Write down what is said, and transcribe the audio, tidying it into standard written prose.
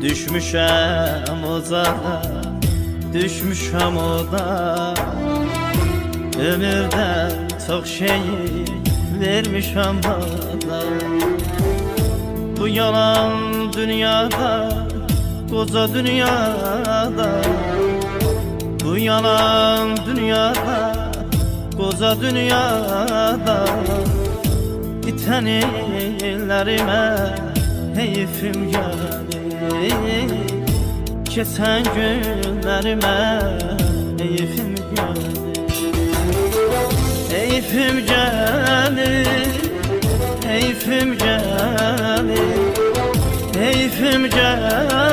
Düşmüşəm ocağa, düşmüşəm oda. Ömürdən çox şeyi vermişəm bana. Bu yalan dünyada, koca dünyada. Bu yalan dünyada, koca dünyada. İten ellerime heyfim gelir, geçen günlerime heyfim gelir. Heyfim gelir, heyfim gelir, heyfim gelir.